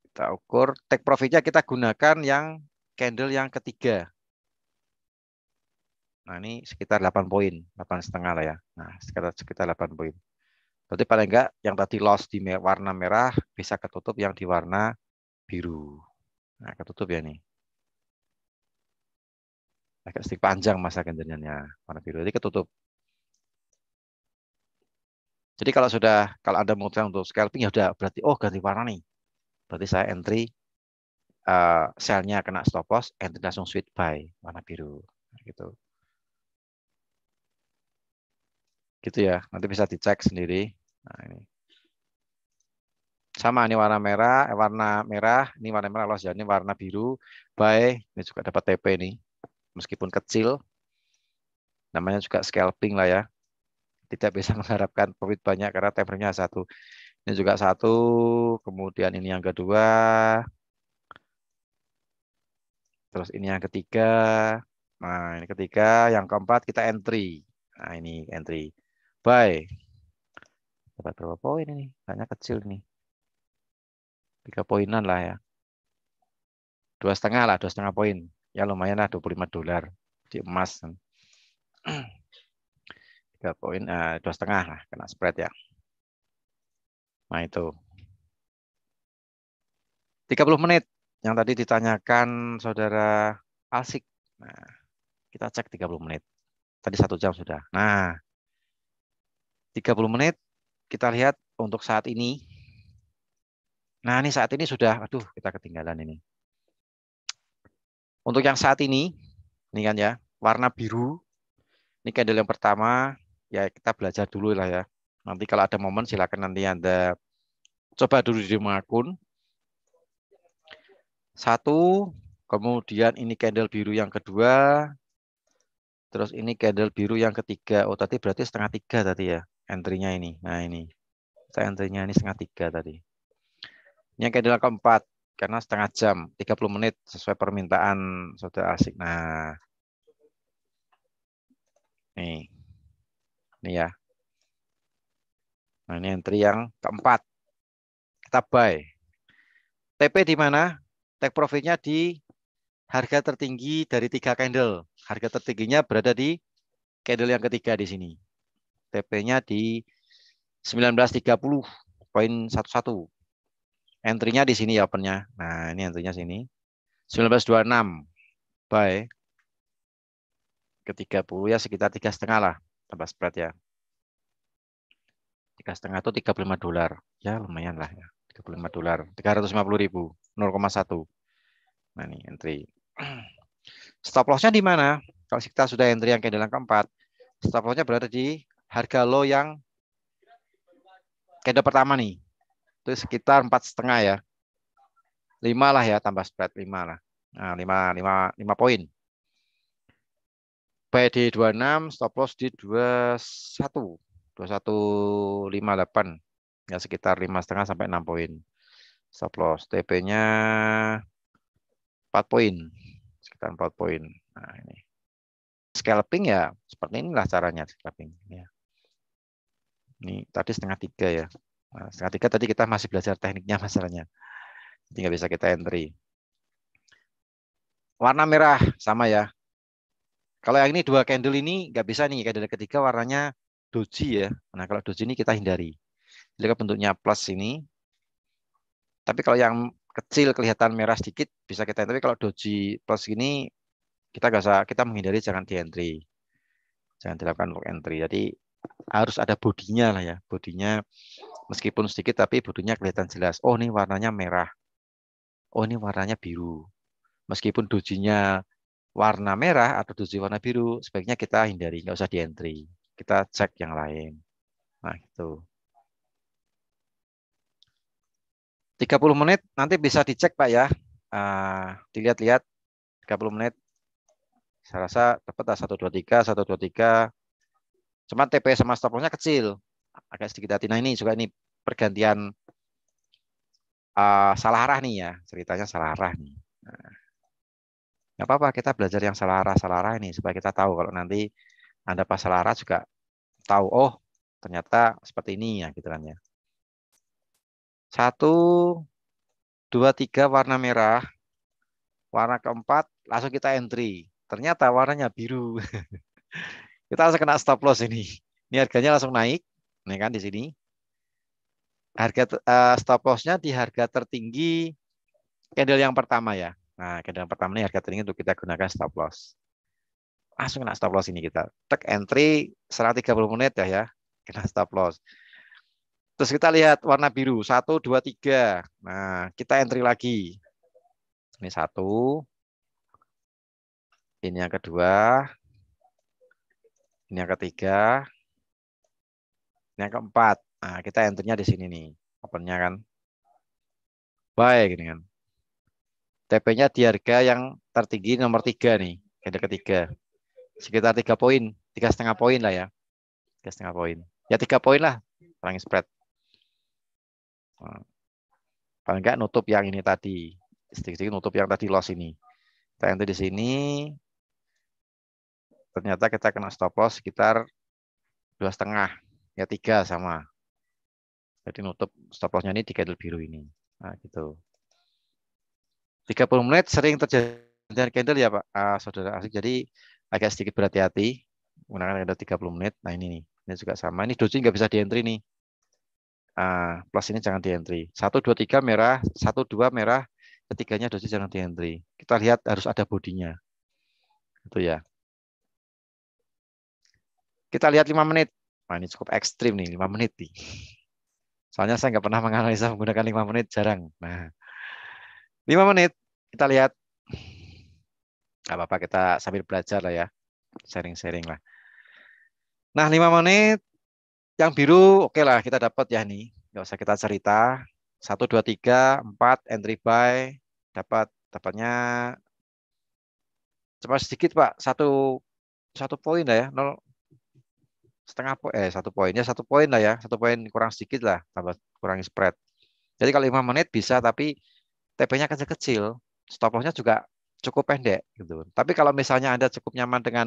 Kita ukur take profitnya, kita gunakan yang candle yang ketiga. Nah, ini sekitar 8 poin, 8,5 lah ya. Nah, sekitar 8 poin. Berarti paling enggak yang tadi loss di warna merah bisa ketutup yang di warna biru. Nah, ketutup ya nih. Agak sedikit panjang masa candlenya warna biru. Jadi ketutup. Jadi kalau Anda mau untuk scalping ya udah berarti ganti warna nih. Berarti saya entry sell-nya kena stop loss, entry langsung switch buy warna biru. Gitu. Gitu ya. Nanti bisa dicek sendiri. Nah, ini. Sama ini warna merah, ini warna merah loss ya, ini warna biru buy, ini juga dapat TP nih. Meskipun kecil, namanya juga scalping lah ya. Tidak bisa mengharapkan profit banyak karena tempernya satu. Ini juga satu, kemudian ini yang kedua, terus ini yang ketiga. Nah, ini ketiga, yang keempat kita entry. Nah, ini entry. Buy. Dapat berapa poin ini? Hanya kecil nih. 3 poinan lah ya. 2,5 lah, 2,5 poin. Ya lumayan lah, $25 di emas. 3 poin, 2,5 lah, kena spread ya. Nah itu. 30 menit. Yang tadi ditanyakan saudara Alsik. Nah, kita cek 30 menit. Tadi 1 jam sudah. Nah, 30 menit kita lihat untuk saat ini. Nah, ini saat ini sudah, aduh, kita ketinggalan ini. Untuk yang saat ini kan ya, warna biru. Ini candle yang pertama, ya kita belajar dulu lah ya. Nanti kalau ada momen silakan nanti Anda coba dulu di akun. Satu, kemudian ini candle biru yang kedua, terus ini candle biru yang ketiga. Oh, tadi berarti 2:30 tadi ya, entry-nya ini. Nah, ini. Saya entry-nya ini 2:30 tadi. Ini yang candle keempat, karena 1/2 jam, 30 menit sesuai permintaan saudara Asik. Nah, nih. Ini ya. Nah, ini entry yang keempat. Kita buy. TP di mana? Take profit-nya di harga tertinggi dari 3 candle. Harga tertingginya berada di candle yang ketiga di sini. TP-nya di 19.30.11. Entry-nya di sini ya opennya. Nah, ini entry-nya sini. 19.26 buy. Ke 30 ya sekitar 3,5 lah tambah spread ya. 3,5 itu $35. Ya lumayan lah ya. $35. 350.000. 0,1. Nah ini entry. Stop loss-nya di mana? Kalau kita sudah entry yang candle yang keempat, stop loss-nya berada di harga low yang candle pertama nih. Itu sekitar 4,5 ya. 5 lah ya tambah spread 5 lah. Nah, 5 poin. Buy di 26, stop loss di 21. 2158. Ya sekitar 5,5 sampai 6 poin. Stop loss. TP-nya 4 poin. Sekitar 4 poin. Nah, ini. Scalping ya seperti inilah caranya scalping ya. Ini tadi 2,5 ya. Nah, 2,5 tadi kita masih belajar tekniknya masalahnya. Jadi nggak bisa kita entry. Warna merah sama ya. Kalau yang ini dua candle ini nggak bisa nih. Candle ketiga warnanya doji ya. Nah kalau doji ini kita hindari. Jadi bentuknya plus ini. Tapi kalau yang kecil kelihatan merah sedikit bisa kita entry. Tapi kalau doji plus ini kita nggak usah, kita menghindari jangan di entry. Jangan dilakukan untuk entry. Jadi harus ada bodinya lah ya. Bodinya meskipun sedikit tapi bodinya kelihatan jelas. Oh ini warnanya merah. Oh ini warnanya biru. Meskipun dojinya warna merah atau doji warna biru, sebaiknya kita hindari, nggak usah di entry. Kita cek yang lain. Nah gitu. 30 menit nanti bisa dicek Pak ya. Dilihat-lihat 30 menit. Saya rasa dapat 123, 123. Cuma TP sama stop loss-nya kecil. Agak sedikit hati. Nah ini juga ini pergantian salah arah nih ya. Ceritanya salah arah nih. Nah, nggak apa-apa kita belajar yang salah arah ini supaya kita tahu kalau nanti Anda pas salah arah juga tahu. Oh ternyata seperti ini ya gitu kan ya. 1, 2, 3 warna merah. Warna keempat langsung kita entry. Ternyata warnanya biru. Kita langsung kena stop loss ini. Ini harganya langsung naik. Nih kan di sini. Harga stop loss-nya di harga tertinggi candle yang pertama ya. Nah, candle yang pertama ini harga tertinggi untuk kita gunakan stop loss. Langsung kena stop loss ini kita. Tek entry setelah 30 menit ya. Kena stop loss. Terus kita lihat warna biru. 1, 2, 3. Nah, kita entry lagi. Ini 1. Ini yang kedua. Ini yang ketiga. Ini yang keempat. Nah, kita entry-nya di sini nih. Open-nya kan. Baik gini kan. TP-nya di harga yang tertinggi nomor 3 nih. Candle ketiga. Sekitar 3 poin. 3,5 poin lah ya. 3,5 poin. Ya 3 poin lah. Paling spread. Nah, paling enggak nutup yang ini tadi. Sedikit-sedikit nutup yang tadi loss ini. Kita entry di sini. Ternyata kita kena stop loss sekitar 2,5. Ya 3 sama. Jadi nutup stop loss-nya ini di candle biru ini. Nah gitu. 30 menit sering terjadi candle ya Pak, saudara asik. Jadi agak sedikit berhati-hati menggunakan candle 30 menit. Nah ini nih, ini juga sama. Ini doji nggak bisa di entry nih. Plus ini jangan di entry. 1, 2, 3 merah, 1, 2 merah, ketiganya doji jangan di entry. Kita lihat harus ada bodinya. Itu ya. Kita lihat 5 menit. Nah ini cukup ekstrim nih, 5 menit nih. Soalnya saya nggak pernah menganalisa menggunakan 5 menit, jarang. Nah, 5 menit kita lihat. Nggak apa-apa kita sambil belajar lah ya. Sharing-sharing lah. Nah, 5 menit yang biru oke lah kita dapat ya nih. Nggak usah kita cerita. 1, 2, 3, 4 entry buy dapatnya cuma sedikit Pak. Satu poin lah ya. 1 poinnya 1 poin lah ya. 1 poin kurang sedikit lah tambah kurangi spread. Jadi kalau 5 menit bisa tapi TP-nya kecil-kecil. Stop loss-nya juga cukup pendek gitu. Tapi kalau misalnya Anda cukup nyaman dengan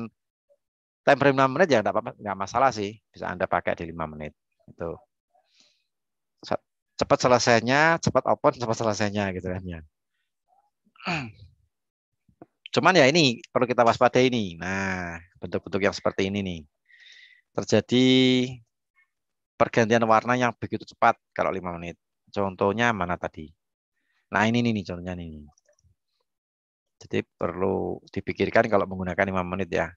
time frame 5 menit ya nggak masalah sih. Bisa Anda pakai di 5 menit. Itu. Cepat selesainya, cepat open, cepat selesainya gitu kan ya. Cuman ya ini perlu kita waspadai ini. Nah, bentuk-bentuk yang seperti ini nih. Terjadi pergantian warna yang begitu cepat kalau 5 menit. Contohnya mana tadi? Nah, ini nih contohnya nih. Jadi perlu dipikirkan kalau menggunakan 5 menit ya.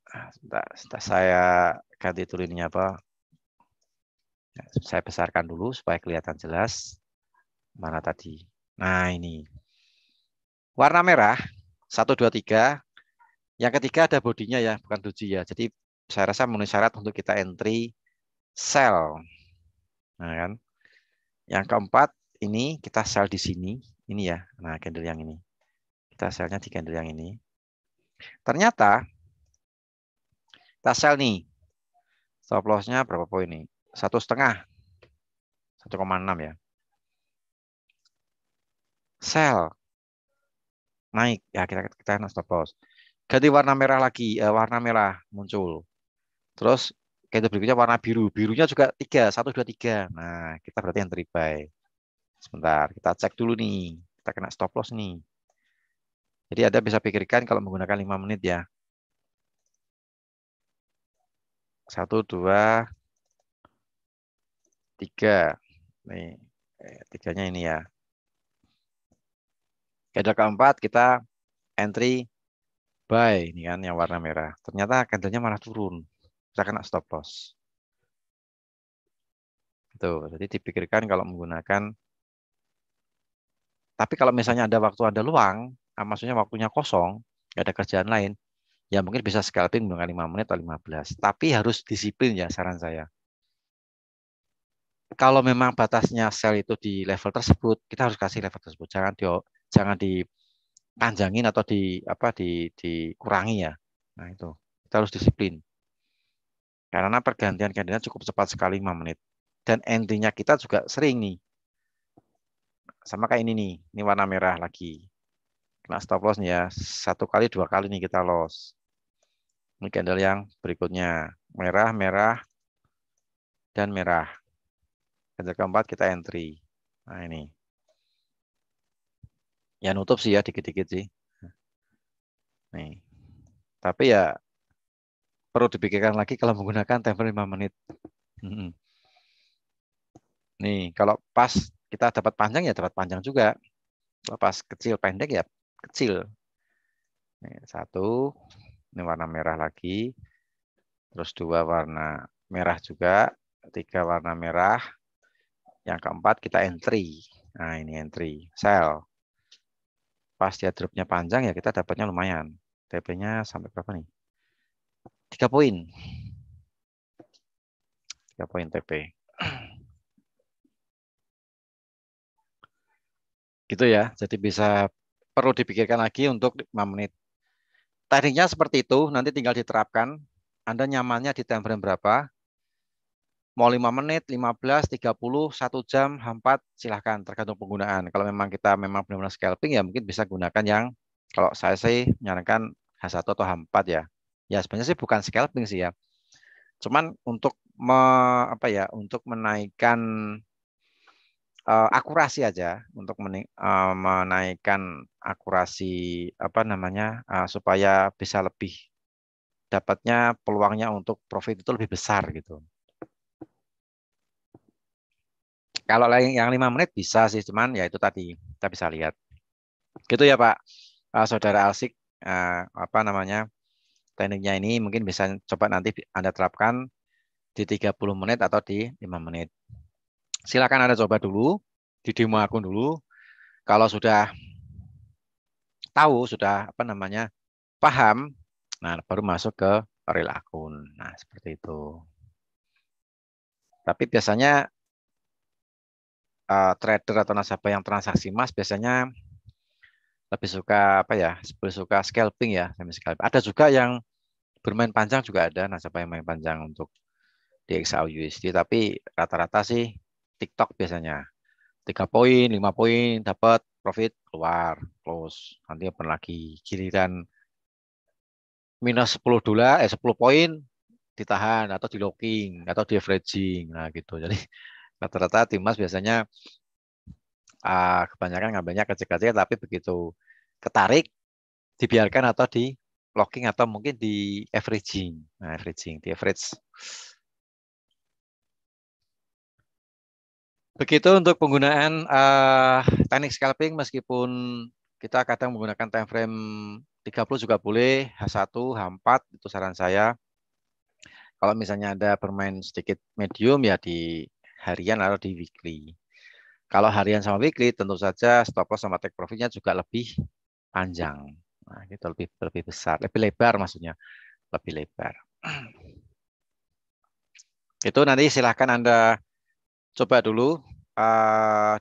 Sebentar saya ganti dulu ininya apa. Saya besarkan dulu supaya kelihatan jelas. Mana tadi? Nah, ini. Warna merah, 1, 2, 3. Yang ketiga ada bodinya ya, bukan doji ya. Jadi saya rasa memenuhi syarat untuk kita entry sell. Nah, kan? Yang keempat, ini kita sell di sini. Ini ya, nah candle yang ini. Kita sellnya di candle yang ini. Ternyata, kita sell nih. Stop loss-nya berapa poin nih? 1,5. 1,6 ya. Sell. Naik. Ya, kita stop loss. Ganti warna merah lagi. Warna merah muncul. Terus candle berikutnya warna biru. Birunya juga 3. 1, 2, 3. Nah, kita berarti entry buy. Sebentar, kita cek dulu nih. Kita kena stop loss nih. Jadi Anda bisa pikirkan kalau menggunakan 5 menit ya. 1, 2, 3. Nih, tiganya ini ya. Candle keempat kita entry buy. Ini kan yang warna merah. Ternyata candlenya malah turun. Kita kena stop loss. Tuh, jadi dipikirkan kalau menggunakan. Tapi kalau misalnya ada waktu Anda luang, maksudnya waktunya kosong, nggak ada kerjaan lain, ya mungkin bisa scalping menggunakan 5 menit atau 15. Tapi harus disiplin ya saran saya. Kalau memang batasnya sell itu di level tersebut, kita harus kasih level tersebut. Jangan dipanjangin atau dikurangi ya. Nah, itu. Kita harus disiplin. Karena pergantian kandidat cukup cepat sekali 5 menit. Dan endingnya kita juga sering nih. Sama kayak ini nih. Ini warna merah lagi. Kena stop loss nih ya. 1 kali, 2 kali nih kita loss. Ini candle yang berikutnya. Merah, merah, dan merah. Candle keempat kita entry. Nah ini. Ya nutup sih ya, dikit-dikit sih. Nih. Tapi ya perlu dipikirkan lagi kalau menggunakan timer 5 menit. Nih, kalau pas kita dapat panjang ya dapat panjang juga. Kalau pas kecil pendek ya kecil. Nih, 1, ini warna merah lagi. Terus 2 warna merah juga. 3 warna merah. Yang keempat kita entry. Nah, ini entry. Sell. Pas dia dropnya panjang ya kita dapatnya lumayan. TP-nya sampai berapa nih? 3 poin. 3 poin TP. Gitu ya. Jadi bisa perlu dipikirkan lagi untuk 5 menit. Tekniknya seperti itu, nanti tinggal diterapkan. Anda nyamannya di time frame berapa? Mau 5 menit, 15, 30, 1 jam, 4, silahkan tergantung penggunaan. Kalau memang kita memang benar-benar scalping ya mungkin bisa gunakan yang kalau saya sih menyarankan H1 atau H4 ya. Ya sebenarnya sih bukan scalping sih ya. Cuman untuk untuk menaikkan akurasi aja untuk menaikkan akurasi supaya bisa lebih dapatnya peluangnya untuk profit itu lebih besar gitu. Kalau yang 5 menit bisa sih, cuman ya itu tadi kita bisa lihat. Gitu ya Pak, Saudara Alsik, tekniknya ini mungkin bisa coba nanti Anda terapkan di 30 menit atau di 5 menit. Silakan Anda coba dulu, di demo akun dulu. Kalau sudah tahu, sudah paham, nah baru masuk ke real akun. Nah, seperti itu. Tapi biasanya trader atau nasabah yang transaksi emas biasanya lebih suka lebih suka scalping ya, ada juga yang bermain panjang juga ada nasabah yang main panjang untuk DXY USD, tapi rata-rata sih TikTok biasanya 3 poin, 5 poin dapat profit keluar close, nanti apa lagi giliran minus $10 10 poin ditahan atau di locking atau di averaging, nah gitu. Jadi rata-rata Timas biasanya kebanyakan ngambilnya kecil-kecil, tapi begitu ketarik dibiarkan atau di locking atau mungkin di averaging. Nah, averaging, di average Begitu untuk penggunaan teknik scalping, meskipun kita kadang menggunakan time frame 30 juga boleh, H1, H4 itu saran saya. Kalau misalnya ada bermain sedikit medium ya di harian atau di weekly. Kalau harian sama weekly tentu saja stop loss sama take profitnya juga lebih panjang. Nah, itu lebih besar, lebih lebar maksudnya, lebih lebar. Itu nanti silahkan Anda coba dulu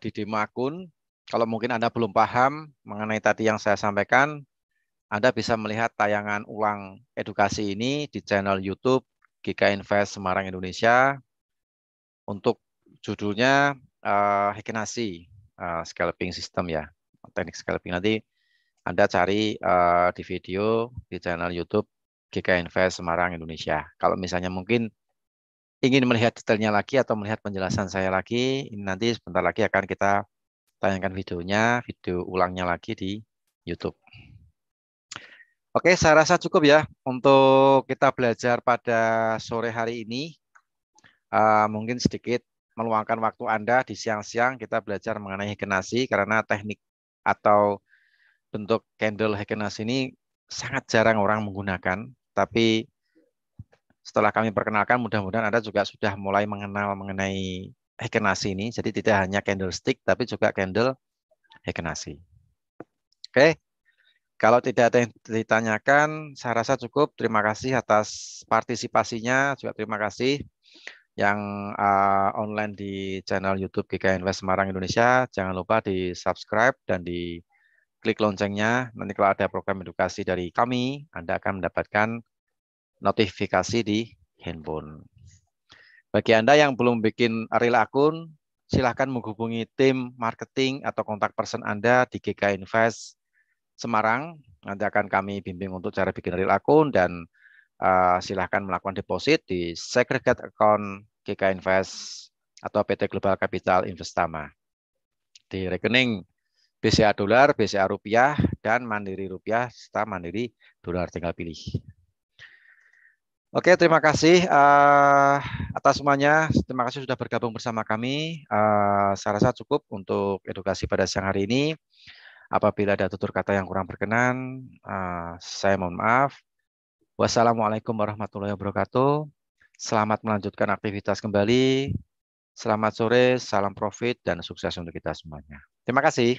di demo akun. Kalau mungkin Anda belum paham mengenai tadi yang saya sampaikan, Anda bisa melihat tayangan ulang edukasi ini di channel YouTube GK Invest Semarang Indonesia untuk judulnya Hekenasi Scalping System ya, teknik scalping. Nanti Anda cari di video di channel YouTube GK Invest Semarang Indonesia. Kalau misalnya mungkin ingin melihat detailnya lagi atau melihat penjelasan saya lagi, ini nanti sebentar lagi akan kita tayangkan videonya, video ulangnya lagi di YouTube. Oke, saya rasa cukup ya untuk kita belajar pada sore hari ini. Mungkin sedikit meluangkan waktu Anda di siang-siang kita belajar mengenai Hekenasi karena teknik atau bentuk candle Hekenasi ini sangat jarang orang menggunakan. Tapi setelah kami perkenalkan, mudah-mudahan Anda juga sudah mulai mengenal mengenai Hekenasi ini. Jadi tidak hanya candlestick, tapi juga candle Hekenasi. Oke, kalau tidak ada yang ditanyakan, saya rasa cukup. Terima kasih atas partisipasinya. Juga terima kasih yang online di channel YouTube GK Invest Semarang Indonesia. Jangan lupa di subscribe dan di klik loncengnya. Nanti kalau ada program edukasi dari kami, Anda akan mendapatkan notifikasi di handphone. Bagi Anda yang belum bikin real akun, silahkan menghubungi tim marketing atau kontak person Anda di GK Invest Semarang. Nanti akan kami bimbing untuk cara bikin real akun dan silahkan melakukan deposit di segregate account GK Invest atau PT Global Capital Investama di rekening BCA dolar, BCA rupiah, dan Mandiri rupiah serta Mandiri dolar, tinggal pilih. Oke, terima kasih atas semuanya. Terima kasih sudah bergabung bersama kami. Saya rasa cukup untuk edukasi pada siang hari ini. Apabila ada tutur kata yang kurang berkenan, saya mohon maaf. Wassalamualaikum warahmatullahi wabarakatuh. Selamat melanjutkan aktivitas kembali. Selamat sore, salam profit, dan sukses untuk kita semuanya. Terima kasih.